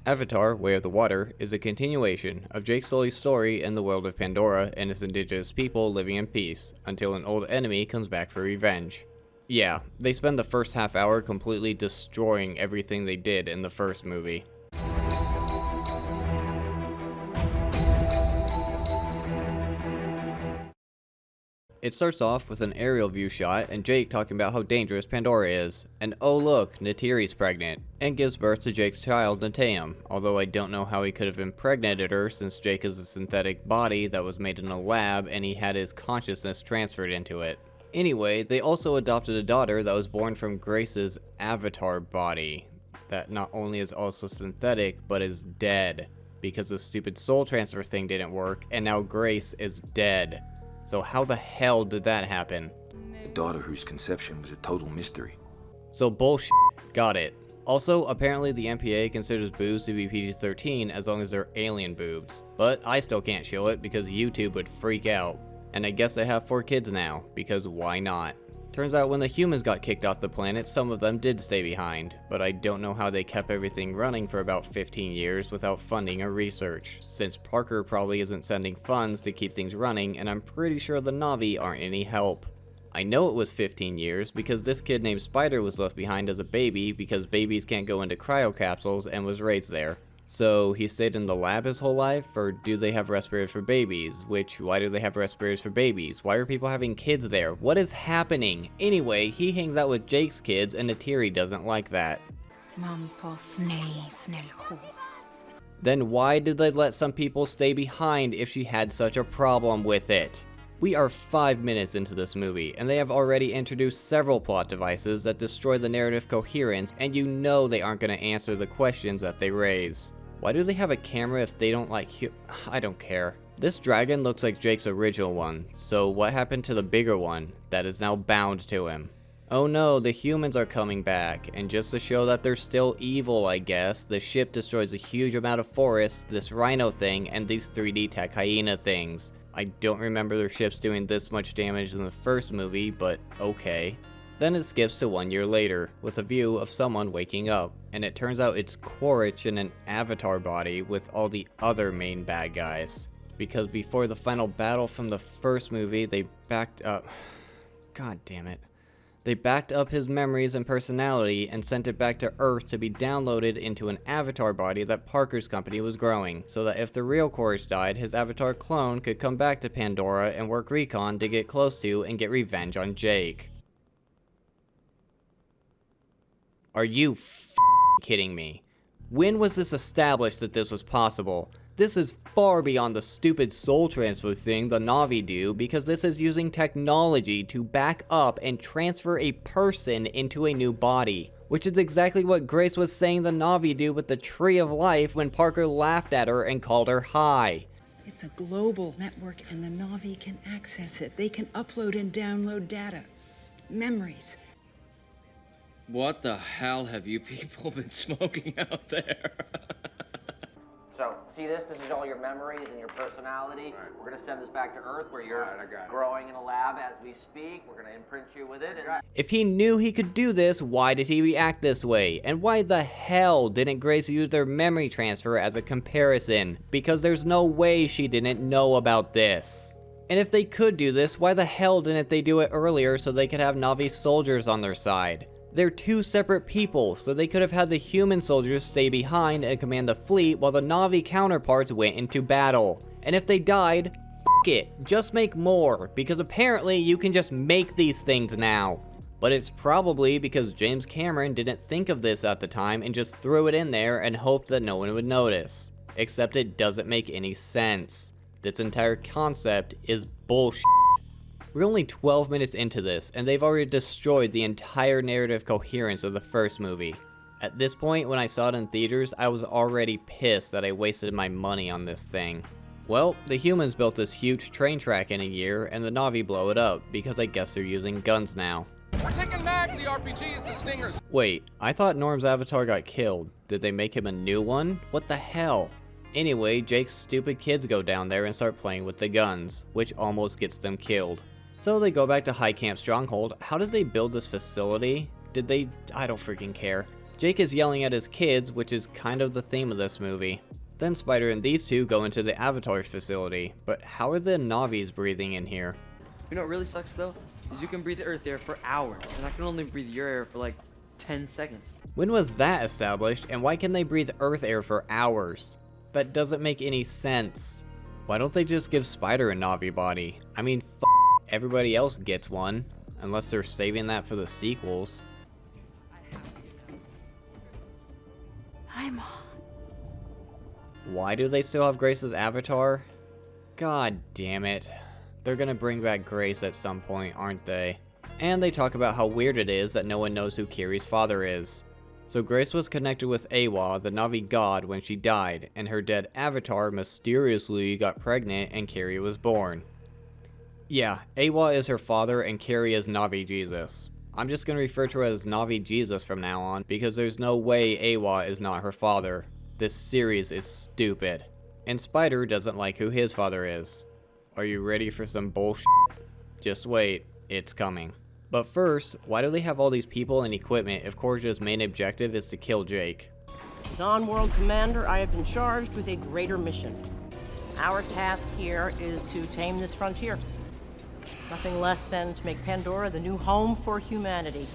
Avatar: Way of the Water is a continuation of Jake Sully's story in the world of Pandora and its indigenous people living in peace, until an old enemy comes back for revenge. Yeah, they spend the first half hour completely destroying everything they did in the first movie. It starts off with an aerial view shot and Jake talking about how dangerous Pandora is, and oh look, Neytiri's pregnant, and gives birth to Jake's child Netaim, although I don't know how he could have impregnated her since Jake is a synthetic body that was made in a lab and he had his consciousness transferred into it. Anyway, they also adopted a daughter that was born from Grace's avatar body, that not only is also synthetic, but is dead, because the stupid soul transfer thing didn't work, and now Grace is dead. So how the hell did that happen? A daughter whose conception was a total mystery. So bullshit. Got it. Also, apparently the MPA considers boobs to be PG-13 as long as they're alien boobs. But I still can't show it because YouTube would freak out. And I guess they have 4 kids now, because why not? Turns out when the humans got kicked off the planet, some of them did stay behind, but I don't know how they kept everything running for about 15 years without funding or research, since Parker probably isn't sending funds to keep things running, and I'm pretty sure the Na'vi aren't any help. I know it was 15 years because this kid named Spider was left behind as a baby because babies can't go into cryo capsules and was raised there. So he stayed in the lab his whole life, or do they have respirators for babies? Why do they have respirators for babies? Why are people having kids there? What is happening? Anyway, he hangs out with Jake's kids and Neytiri doesn't like that. Then why did they let some people stay behind if she had such a problem with it? We are 5 minutes into this movie, and they have already introduced several plot devices that destroy the narrative coherence, and you know they aren't going to answer the questions that they raise. Why do they have a camera if they don't like I don't care. This dragon looks like Jake's original one, so what happened to the bigger one that is now bound to him? Oh no, the humans are coming back, and just to show that they're still evil, I guess, the ship destroys a huge amount of forest, this rhino thing, and these 3D tech hyena things. I don't remember their ships doing this much damage in the first movie, but okay. Then it skips to 1 year later, with a view of someone waking up, and it turns out it's Quaritch in an avatar body with all the other main bad guys. Because before the final battle from the first movie, they backed up... God damn it. They backed up his memories and personality and sent it back to Earth to be downloaded into an avatar body that Parker's company was growing, so that if the real Quaritch died, his avatar clone could come back to Pandora and work recon to get close to and get revenge on Jake. Are you kidding me? When was this established that this was possible? This is far beyond the stupid soul transfer thing the Na'vi do, because this is using technology to back up and transfer a person into a new body. Which is exactly what Grace was saying the Na'vi do with the Tree of Life when Parker laughed at her and called her high. It's a global network and the Na'vi can access it. They can upload and download data, memories. What the hell have you people been smoking out there? So, see this? This is all your memories and your personality. Right. We're going to send this back to Earth where you're growing in a lab as we speak. We're going to imprint you with it. And... If he knew he could do this, why did he react this way? And why the hell didn't Grace use their memory transfer as a comparison? Because there's no way she didn't know about this. And if they could do this, why the hell didn't they do it earlier so they could have Na'vi soldiers on their side? They're 2 separate people, so they could have had the human soldiers stay behind and command the fleet while the Na'vi counterparts went into battle. And if they died, f it, just make more, because apparently you can just make these things now. But it's probably because James Cameron didn't think of this at the time and just threw it in there and hoped that no one would notice. Except it doesn't make any sense. This entire concept is bullshit. We're only 12 minutes into this, and they've already destroyed the entire narrative coherence of the first movie. At this point, when I saw it in theaters, I was already pissed that I wasted my money on this thing. Well, the humans built this huge train track in a year, and the Na'vi blow it up, because I guess they're using guns now. We're taking mags, the RPGs, the stingers. Wait, I thought Norm's avatar got killed. Did they make him a new one? What the hell? Anyway, Jake's stupid kids go down there and start playing with the guns, which almost gets them killed. So they go back to High Camp Stronghold. How did they build this facility? I don't freaking care. Jake is yelling at his kids, which is kind of the theme of this movie. Then Spider and these two go into the Avatar facility, but how are the Navis breathing in here? You know what really sucks though? Is you can breathe Earth air for hours, and I can only breathe your air for like 10 seconds. When was that established, and why can they breathe Earth air for hours? That doesn't make any sense. Why don't they just give Spider a Navi body? I mean, everybody else gets one, unless they're saving that for the sequels. I'm... Why do they still have Grace's avatar? God damn it. They're gonna bring back Grace at some point, aren't they? And they talk about how weird it is that no one knows who Kiri's father is. So Grace was connected with Awa, the Navi god, when she died, and her dead avatar mysteriously got pregnant and Kiri was born. Yeah, Awa is her father and Kiri is Navi Jesus. I'm just gonna refer to her as Navi Jesus from now on, because there's no way Awa is not her father. This series is stupid. And Spider doesn't like who his father is. Are you ready for some bullshit? Just wait, it's coming. But first, why do they have all these people and equipment if Korja's main objective is to kill Jake? As on-world commander, I have been charged with a greater mission. Our task here is to tame this frontier. Nothing less than to make Pandora the new home for humanity.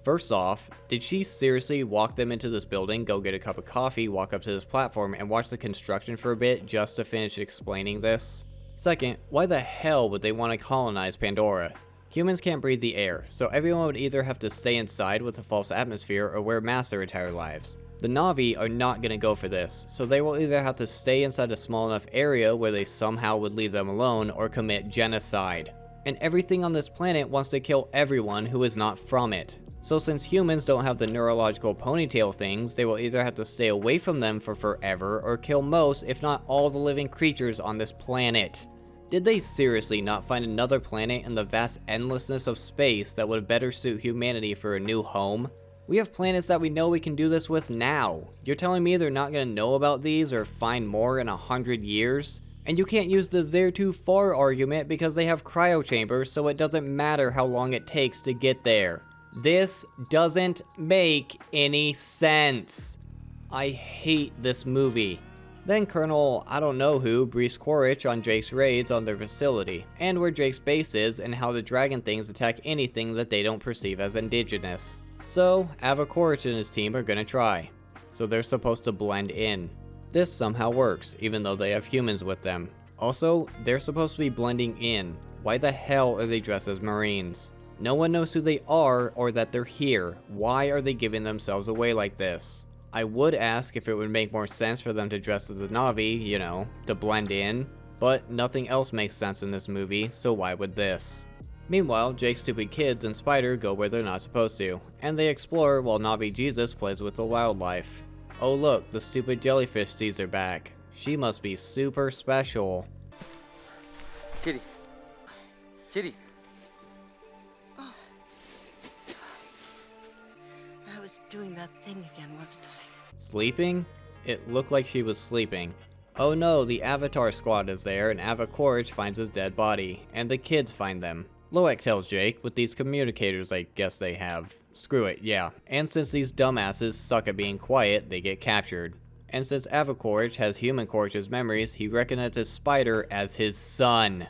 First off, did she seriously walk them into this building, go get a cup of coffee, walk up to this platform, and watch the construction for a bit just to finish explaining this? Second, why the hell would they want to colonize Pandora? Humans can't breathe the air, so everyone would either have to stay inside with a false atmosphere or wear masks their entire lives. The Navi are not going to go for this, so they will either have to stay inside a small enough area where they somehow would leave them alone or commit genocide. And everything on this planet wants to kill everyone who is not from it. So since humans don't have the neurological ponytail things, they will either have to stay away from them for forever or kill most, if not all, the living creatures on this planet. Did they seriously not find another planet in the vast endlessness of space that would better suit humanity for a new home? We have planets that we know we can do this with now. You're telling me they're not gonna know about these or find more in 100 years? And you can't use the "they're too far" argument because they have cryo chambers, so it doesn't matter how long it takes to get there. This doesn't make any sense. I hate this movie. Then Colonel I don't know who briefs Quaritch on Jake's raids on their facility, and where Jake's base is, and how the dragon things attack anything that they don't perceive as indigenous. So Ava Quaritch and his team are gonna try. So they're supposed to blend in. This somehow works, even though they have humans with them. Also, they're supposed to be blending in. Why the hell are they dressed as Marines? No one knows who they are or that they're here. Why are they giving themselves away like this? I would ask if it would make more sense for them to dress as a Navi, you know, to blend in, but nothing else makes sense in this movie, so why would this? Meanwhile, Jake's stupid kids and Spider go where they're not supposed to, and they explore while Navi Jesus plays with the wildlife. Oh look, the stupid jellyfish sees her back. She must be super special. Kitty. Kitty. I was doing that thing again, wasn't I? Sleeping? It looked like she was sleeping. Oh no, the Avatar squad is there and Ava Quaritch finds his dead body, and the kids find them. Loek tells Jake, with these communicators I guess they have. Screw it, yeah. And since these dumbasses suck at being quiet, they get captured. And since Ava Quaritch has human Quaritch's memories, he recognizes Spider as his son.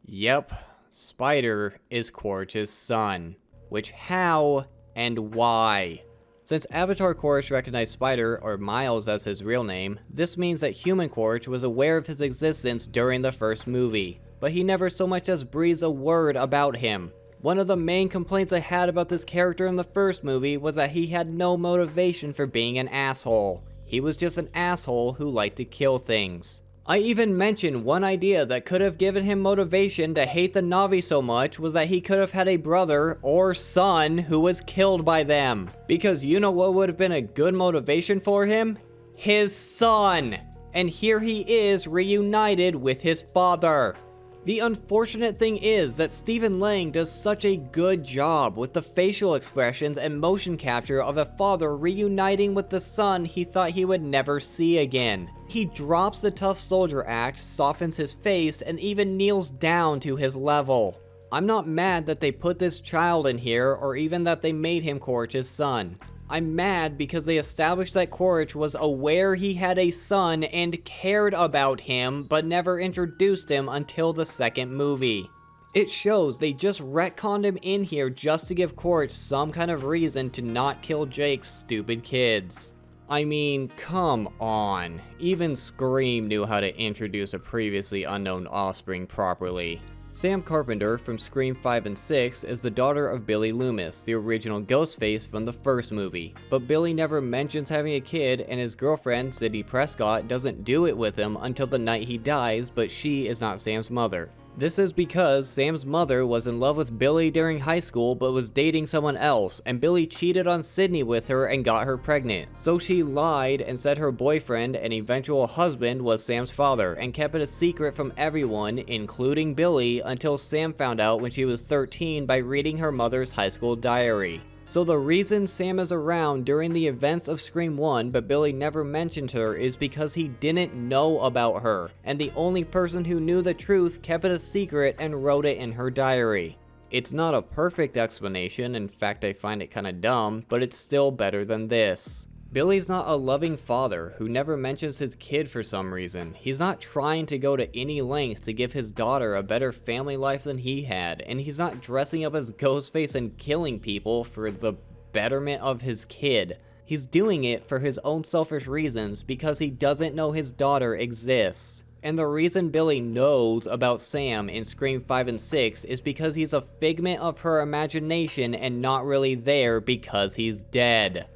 Yep, Spider is Quaritch's son. Which how and why? Since Avatar Quaritch recognized Spider, or Miles as his real name, this means that human Quaritch was aware of his existence during the first movie, but he never so much as breathes a word about him. One of the main complaints I had about this character in the first movie was that he had no motivation for being an asshole. He was just an asshole who liked to kill things. I even mentioned one idea that could have given him motivation to hate the Navi so much was that he could have had a brother or son who was killed by them. Because you know what would have been a good motivation for him? His son! And here he is reunited with his father. The unfortunate thing is that Stephen Lang does such a good job with the facial expressions and motion capture of a father reuniting with the son he thought he would never see again. He drops the tough soldier act, softens his face, and even kneels down to his level. I'm not mad that they put this child in here or even that they made him Quaritch's son. I'm mad because they established that Quaritch was aware he had a son and cared about him, but never introduced him until the second movie. It shows they just retconned him in here just to give Quaritch some kind of reason to not kill Jake's stupid kids. I mean, come on. Even Scream knew how to introduce a previously unknown offspring properly. Sam Carpenter from Scream 5 and 6 is the daughter of Billy Loomis, the original Ghostface from the first movie, but Billy never mentions having a kid, and his girlfriend, Sidney Prescott, doesn't do it with him until the night he dies, but she is not Sam's mother. This is because Sam's mother was in love with Billy during high school but was dating someone else, and Billy cheated on Sidney with her and got her pregnant. So she lied and said her boyfriend and eventual husband was Sam's father and kept it a secret from everyone, including Billy, until Sam found out when she was 13 by reading her mother's high school diary. So the reason Sam is around during the events of Scream 1 but Billy never mentioned her is because he didn't know about her, and the only person who knew the truth kept it a secret and wrote it in her diary. It's not a perfect explanation, in fact I find it kinda dumb, but it's still better than this. Billy's not a loving father who never mentions his kid for some reason. He's not trying to go to any lengths to give his daughter a better family life than he had, and he's not dressing up as Ghostface and killing people for the betterment of his kid. He's doing it for his own selfish reasons because he doesn't know his daughter exists. And the reason Billy knows about Sam in Scream 5 and 6 is because he's a figment of her imagination and not really there because he's dead.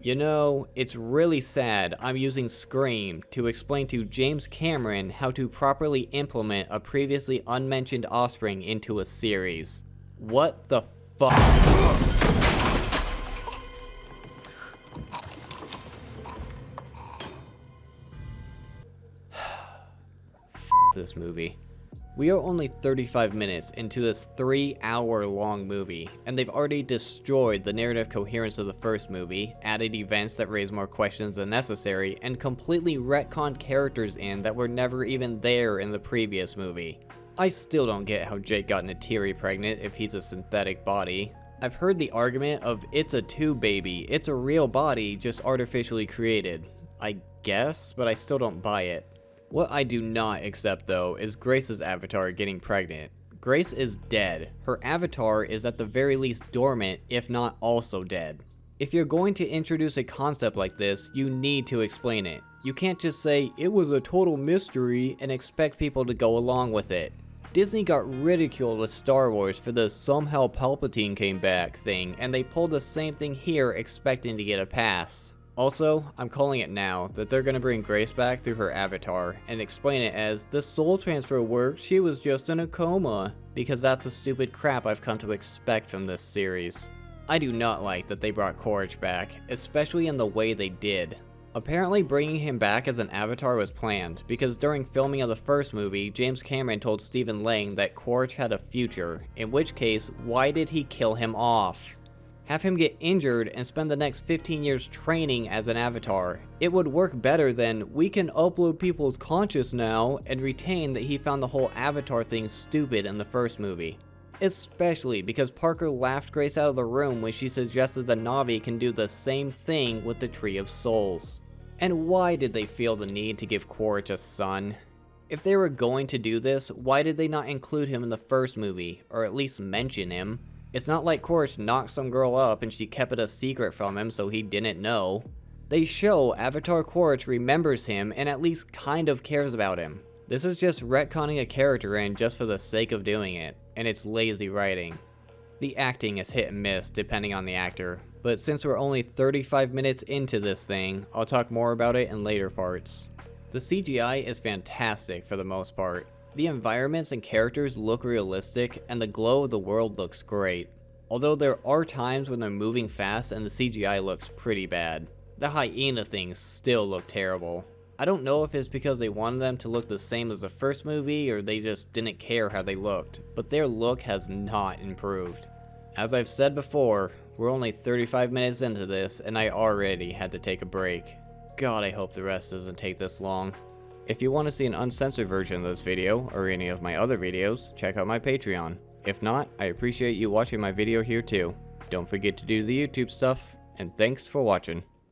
You know, it's really sad I'm using Scream to explain to James Cameron how to properly implement a previously unmentioned offspring into a series. What the fuck? This movie. We are only 35 minutes into this 3-hour-long movie, and they've already destroyed the narrative coherence of the first movie, added events that raise more questions than necessary, and completely retconned characters in that were never even there in the previous movie. I still don't get how Jake got Natiri pregnant if he's a synthetic body. I've heard the argument of it's a tube baby, it's a real body just artificially created. I guess, but I still don't buy it. What I do not accept though is Grace's avatar getting pregnant. Grace is dead. Her avatar is at the very least dormant, if not also dead. If you're going to introduce a concept like this, you need to explain it. You can't just say, it was a total mystery, and expect people to go along with it. Disney got ridiculed with Star Wars for the somehow Palpatine came back thing, and they pulled the same thing here expecting to get a pass. Also, I'm calling it now that they're gonna bring Grace back through her avatar and explain it as the soul transfer worked, she was just in a coma, because that's the stupid crap I've come to expect from this series. I do not like that they brought Quaritch back, especially in the way they did. Apparently bringing him back as an avatar was planned, because during filming of the first movie, James Cameron told Stephen Lang that Quaritch had a future, in which case, why did he kill him off? Have him get injured and spend the next 15 years training as an avatar. It would work better than, we can upload people's conscious now, and retain that he found the whole avatar thing stupid in the first movie. Especially because Parker laughed Grace out of the room when she suggested the Na'vi can do the same thing with the Tree of Souls. And why did they feel the need to give Quaritch a son? If they were going to do this, why did they not include him in the first movie, or at least mention him? It's not like Quaritch knocked some girl up and she kept it a secret from him so he didn't know. They show Avatar Quaritch remembers him and at least kind of cares about him. This is just retconning a character in just for the sake of doing it, and it's lazy writing. The acting is hit and miss depending on the actor, but since we're only 35 minutes into this thing, I'll talk more about it in later parts. The CGI is fantastic for the most part. The environments and characters look realistic, and the glow of the world looks great. Although there are times when they're moving fast and the CGI looks pretty bad. The hyena things still look terrible. I don't know if it's because they wanted them to look the same as the first movie or they just didn't care how they looked, but their look has not improved. As I've said before, we're only 35 minutes into this and I already had to take a break. God, I hope the rest doesn't take this long. If you want to see an uncensored version of this video, or any of my other videos, check out my Patreon. If not, I appreciate you watching my video here too. Don't forget to do the YouTube stuff. and thanks for watching.